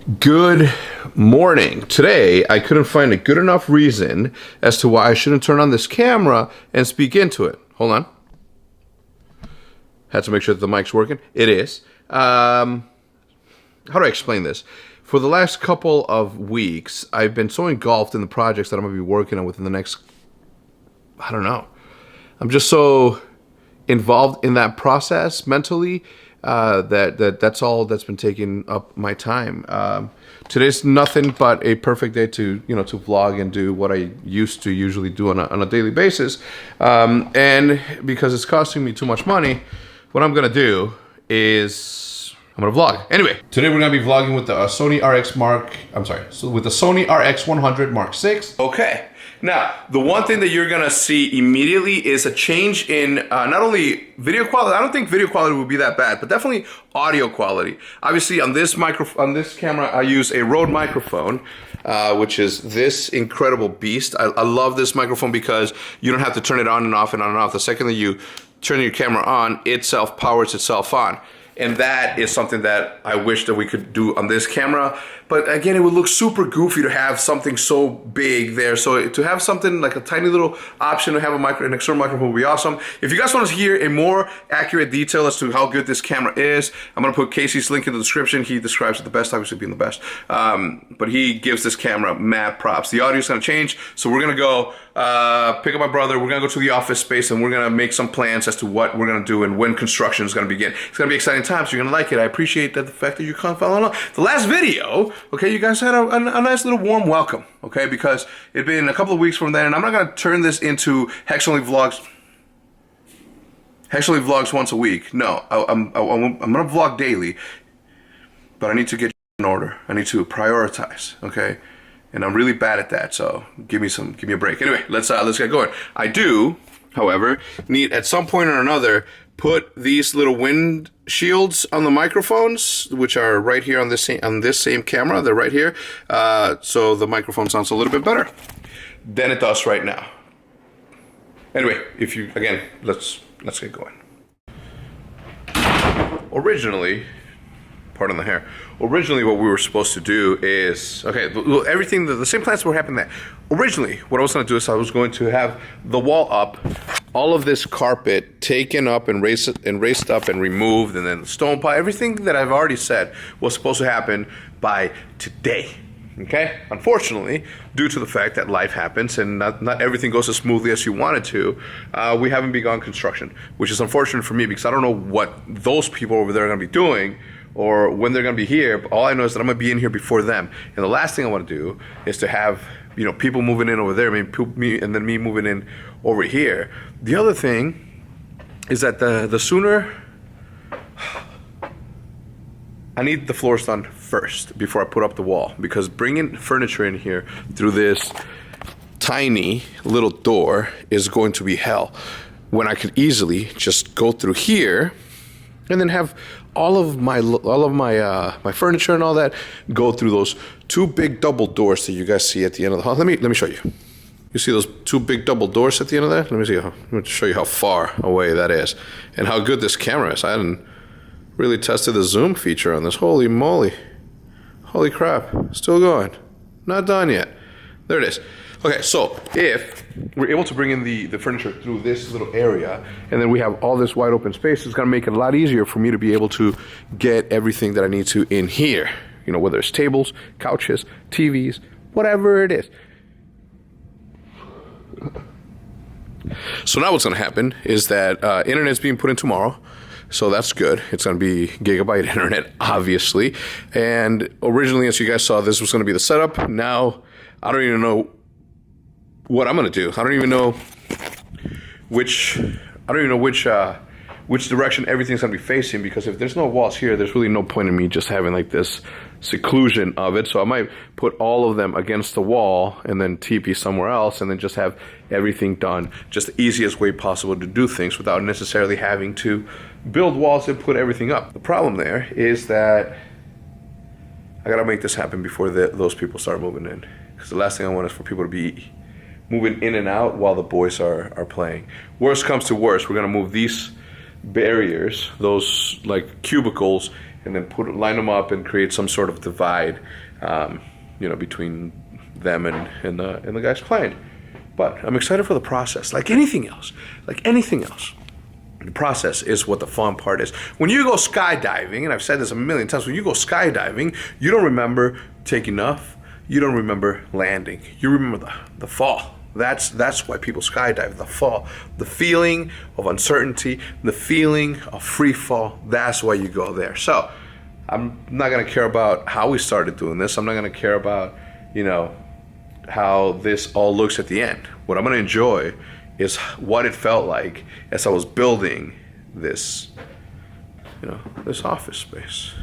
Good morning. Today, I couldn't find a good enough reason as to why I shouldn't turn on this camera and speak into it. Hold on. Had to make sure that the mic's working. It is. How do I explain this? For the last couple of weeks, I've been so engulfed in the projects that I'm going to be working on within the next, I don't know. I'm just so involved in that process mentally that's all that's been taking up my time. Today's nothing but a perfect day to vlog and do what I used to usually do on a daily basis. And because it's costing me too much money, what I'm gonna do is I'm gonna vlog. Anyway, today we're gonna be vlogging with the Sony RX 100 Mark VI. Okay. Now, the one thing that you're gonna see immediately is a change in not only video quality. I don't think video quality will be that bad, but definitely audio quality. Obviously, on this camera, I use a Rode microphone, which is this incredible beast. I love this microphone because you don't have to turn it on and off and on and off. The second that you turn your camera on, it powers itself on. And that is something that I wish that we could do on this camera. But again, it would look super goofy to have something so big there. So to have something like a tiny little option to have an external microphone would be awesome. If you guys want to hear a more accurate detail as to how good this camera is, I'm going to put Casey's link in the description. He describes it the best, obviously being the best. But he gives this camera mad props. The audio is going to change. So we're going to go pick up my brother. We're going to go to the office space and we're going to make some plans as to what we're going to do and when construction is going to begin. It's going to be exciting times. You're going to like it. I appreciate the fact that you're following along. The last video, okay, you guys had a nice little warm welcome, okay, because it'd been a couple of weeks from then, and I'm not going to turn this into HECZ vlogs once a week. No, I'm going to vlog daily, but I need to get in order. I need to prioritize, okay, and I'm really bad at that, so give me a break. Anyway, let's get going. I do, however, need at some point or another put these little wind shields on the microphones, which are right here on this same camera. They're right here, so the microphone sounds a little bit better than it does right now. Anyway, let's get going. Originally, pardon the hair. Originally, what we were supposed to do is, everything, the same plans were happening there. Originally, what I was going to do is I was going to have the wall up, all of this carpet taken up and raised up and removed, and then the stone pile, everything that I've already said was supposed to happen by today. Okay? Unfortunately, due to the fact that life happens and not everything goes as smoothly as you want it to, we haven't begun construction, which is unfortunate for me because I don't know what those people over there are going to be doing or when they're going to be here. But all I know is that I'm going to be in here before them. And the last thing I want to do is to have people moving in over there, and then me moving in over here. The other thing is that the sooner I need the floors done first before I put up the wall, because bringing furniture in here through this tiny little door is going to be hell, when I could easily just go through here and then have all of my furniture and all that go through those two big double doors that you guys see at the end of the hall. Let me show you. You see those two big double doors at the end of that? Let me show you how far away that is and how good this camera is. I hadn't really tested the zoom feature on this. Holy moly. Holy crap. Still going. Not done yet. There it is. Okay, so if we're able to bring in the furniture through this little area, and then we have all this wide open space, it's gonna make it a lot easier for me to be able to get everything that I need to in here. Whether it's tables, couches, TVs, whatever it is. So now what's gonna happen is that internet's being put in tomorrow. So that's good. It's going to be gigabyte internet, obviously. And originally, as you guys saw, this was going to be the setup. Now, I don't even know what I'm going to do. I don't even know which direction everything's going to be facing, because if there's no walls here, there's really no point in me just having like this seclusion of it. So I might put all of them against the wall and then TP somewhere else, and then just have everything done just the easiest way possible to do things without necessarily having to build walls and put everything up. The problem there is that I gotta make this happen before those people start moving in, because the last thing I want is for people to be moving in and out while the boys are playing. Worst comes to worst, we're gonna move these barriers, those like cubicles, and then line them up and create some sort of divide, between them and the guy's client. But I'm excited for the process. Like anything else, the process is what the fun part is. When you go skydiving, and I've said this a million times, when you go skydiving, you don't remember taking off, you don't remember landing, you remember the fall. That's why people skydive, the fall. The feeling of uncertainty, the feeling of free fall, that's why you go there. So I'm not gonna care about how we started doing this. I'm not gonna care about, how this all looks at the end. What I'm gonna enjoy is what it felt like as I was building this, this office space.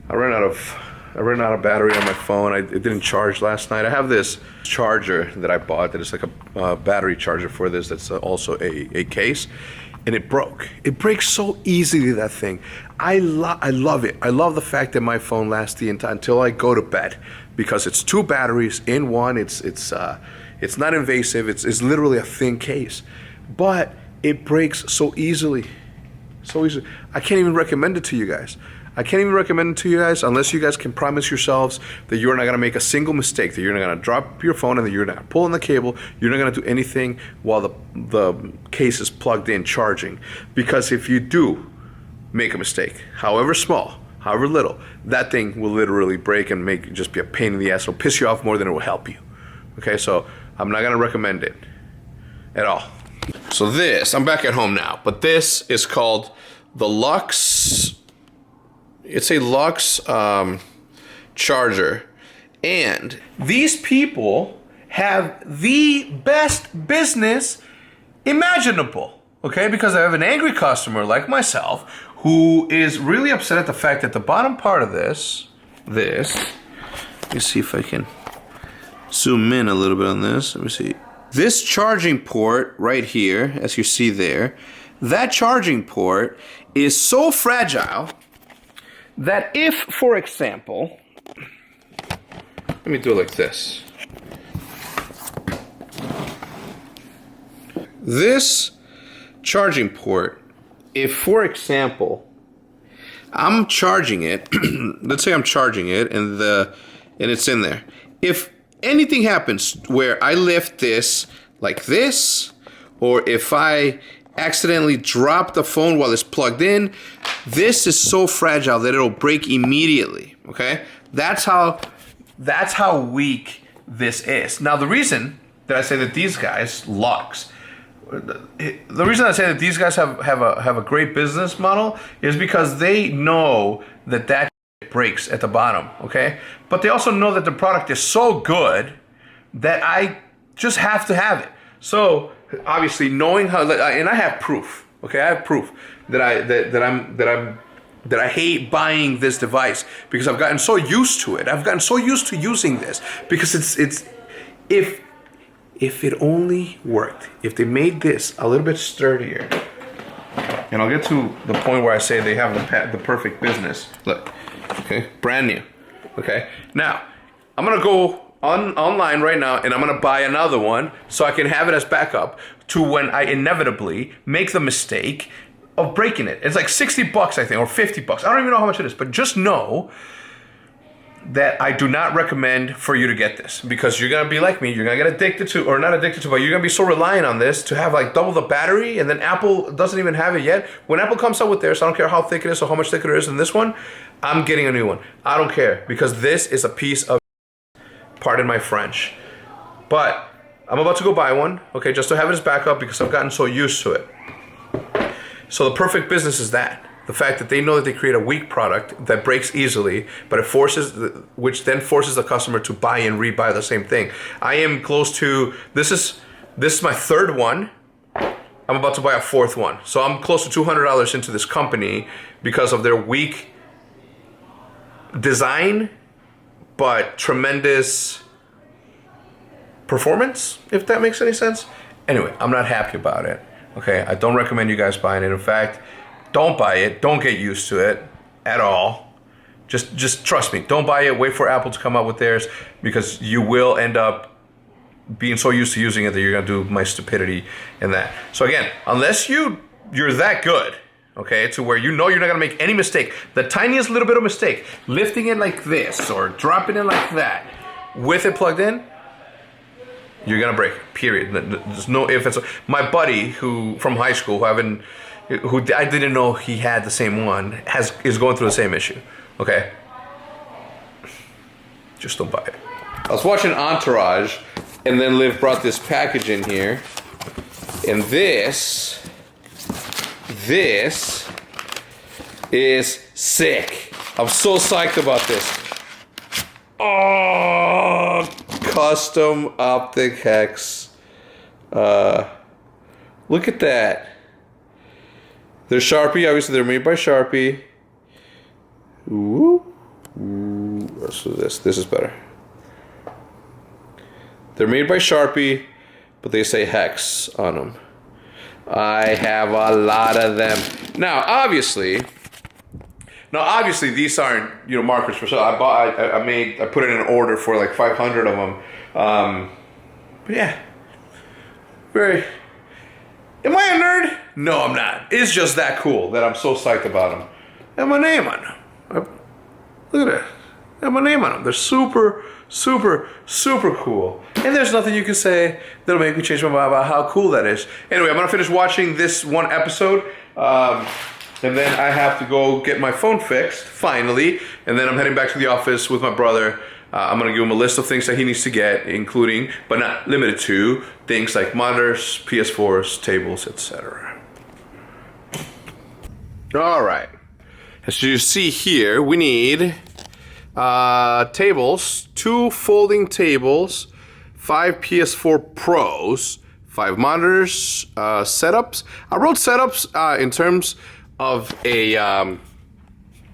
I ran out of battery on my phone. It didn't charge last night. I have this charger that I bought that is like a battery charger for this. That's also a case, and it broke. It breaks so easily, that thing. I love it. I love the fact that my phone lasts the entire until I go to bed, because it's 2 batteries in one. It's not invasive. It's literally a thin case, but it breaks so easily. I can't even recommend it to you guys. Unless you guys can promise yourselves that you're not gonna make a single mistake, that you're not gonna drop your phone and that you're not pulling the cable, you're not gonna do anything while the case is plugged in charging. Because if you do make a mistake, however small, however little, that thing will literally break and just be a pain in the ass. It'll piss you off more than it will help you. Okay, so I'm not gonna recommend it at all. So I'm back at home now, but this is called the Lux. It's a Lux charger, and these people have the best business imaginable, okay? Because I have an angry customer like myself who is really upset at the fact that the bottom part of this, let me see if I can zoom in a little bit on this. Let me see. This charging port right here, as you see there, that charging port is so fragile that if, for example, let me do it like this. This charging port, if, for example, I'm charging it, let's say I'm charging it and it's in there. If anything happens where I lift this like this, or if I accidentally drop the phone while it's plugged in, this is so fragile that it'll break immediately, okay? That's how weak this is. Now, the reason that I say that these guys, Lux, the reason I say that these guys have a great business model is because they know that breaks at the bottom, okay? But they also know that the product is so good that I just have to have it. So obviously, knowing how, and I have proof, okay? I have proof that I hate buying this device because I've gotten so used to it. I've gotten so used to using this because it's if it only worked, if they made this a little bit sturdier, and I'll get to the point where I say they have the perfect business. Look, okay, brand new, okay? Now, I'm gonna go online right now and I'm gonna buy another one so I can have it as backup to when I inevitably make the mistake of breaking it. It's like 60 bucks, I think, or 50 bucks. I don't even know how much it is, but just know that I do not recommend for you to get this because you're gonna be like me. You're gonna get addicted to, or not addicted to, but you're gonna be so reliant on this to have like double the battery, and then Apple doesn't even have it yet. When Apple comes out with theirs, I don't care how thick it is or how much thicker it is than this one, I'm getting a new one. I don't care because this is a piece of, pardon my French, but I'm about to go buy one, okay, just to have it as backup because I've gotten so used to it. So the perfect business is that. The fact that they know that they create a weak product that breaks easily, but it which then forces the customer to buy and rebuy the same thing. I am close to, this is my third one. I'm about to buy a fourth one. So I'm close to $200 into this company because of their weak design, but tremendous performance, if that makes any sense. Anyway, I'm not happy about it. Okay, I don't recommend you guys buying it. In fact, don't buy it. Don't get used to it at all. Just trust me. Don't buy it. Wait for Apple to come out with theirs because you will end up being so used to using it that you're gonna do my stupidity in that. So again, unless you're that good, okay, to where you know you're not gonna make any mistake. The tiniest little bit of mistake, lifting it like this or dropping it like that, with it plugged in, you're gonna break, period. There's no if it's my buddy who from high school who I didn't know he had the same one is going through the same issue. Okay, just don't buy it. I was watching Entourage, and then Liv brought this package in here, and this is sick. I'm so psyched about this. Oh, custom optic hex. Look at that. They're Sharpie, obviously they're made by Sharpie. Ooh. So this is better. They're made by Sharpie, but they say hex on them. I have a lot of them. Now, obviously these aren't, you know, markers for sale. I put in an order for like 500 of them. But yeah, am I a nerd? No, I'm not. It's just that cool that I'm so psyched about them. And my name on them. Look at that. And my name on them. They're super, super, super cool. And there's nothing you can say that'll make me change my mind about how cool that is. Anyway, I'm gonna finish watching this one episode. And then I have to go get my phone fixed, finally. And then I'm heading back to the office with my brother. I'm gonna give him a list of things that he needs to get, including, but not limited to, things like monitors, PS4s, tables, etc. All right. As you see here, we need tables, 2 folding tables, 5 PS4 Pros, 5 monitors, setups. I wrote setups in terms of I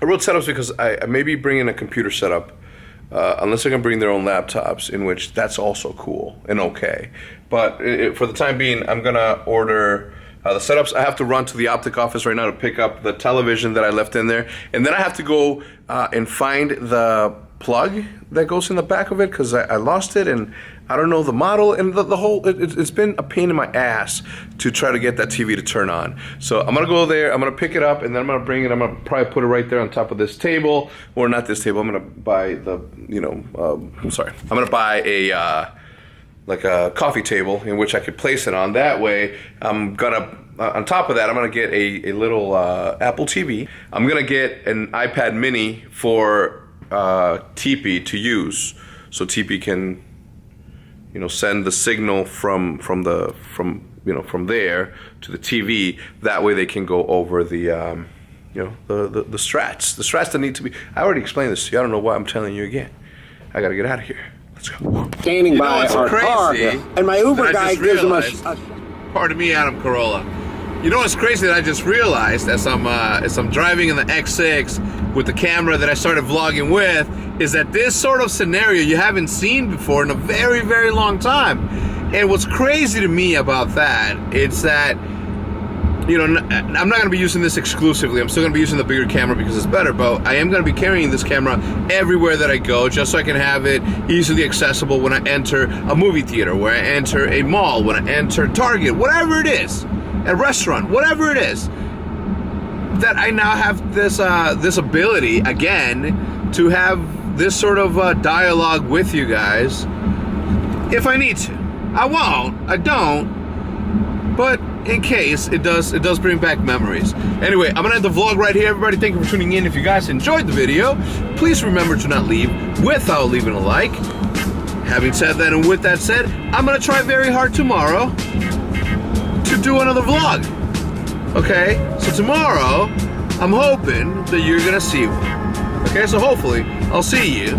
wrote setups because I may be bringing a computer setup, unless they're gonna bring their own laptops, in which that's also cool and okay. But for the time being, I'm gonna order the setups. I have to run to the optic office right now to pick up the television that I left in there, and then I have to go and find the plug that goes in the back of it, because I lost it and I don't know the model, and the whole, it's been a pain in my ass to try to get that TV to turn on. So I'm gonna go there, I'm gonna pick it up, and then I'm gonna bring it, I'm gonna probably put it right there on top of this table, or not this table, I'm gonna buy the, I'm gonna buy a, like a coffee table in which I could place it on. That way, I'm gonna, on top of that, I'm gonna get a little Apple TV. I'm gonna get an iPad mini for TP to use, so TP can, send the signal from there to the TV. That way they can go over the the strats that need to be. I already explained this to you. I don't know why I'm telling you again. I gotta get out of here. Let's go. Standing by our car, and my Uber guy gives him a. Pardon me, Adam Carolla. You know what's crazy that I just realized as I'm driving in the HECZ with the camera that I started vlogging with, is that this sort of scenario you haven't seen before in a very, very long time. And what's crazy to me about that, it's that, I'm not going to be using this exclusively. I'm still going to be using the bigger camera because it's better, but I am going to be carrying this camera everywhere that I go, just so I can have it easily accessible when I enter a movie theater, when I enter a mall, when I enter Target, whatever it is, a restaurant, whatever it is, that I now have this this ability, again, to have this sort of dialogue with you guys if I need to. I won't, I don't, but in case it does bring back memories. Anyway, I'm gonna end the vlog right here. Everybody, thank you for tuning in. If you guys enjoyed the video, please remember to not leave without leaving a like. Having said that, and with that said, I'm gonna try very hard tomorrow to do another vlog. Okay, so tomorrow I'm hoping that you're gonna see one. Okay, so hopefully I'll see you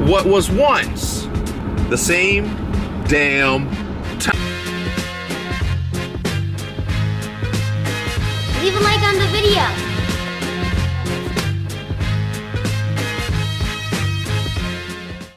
what was once the same damn time. Leave a like on the video.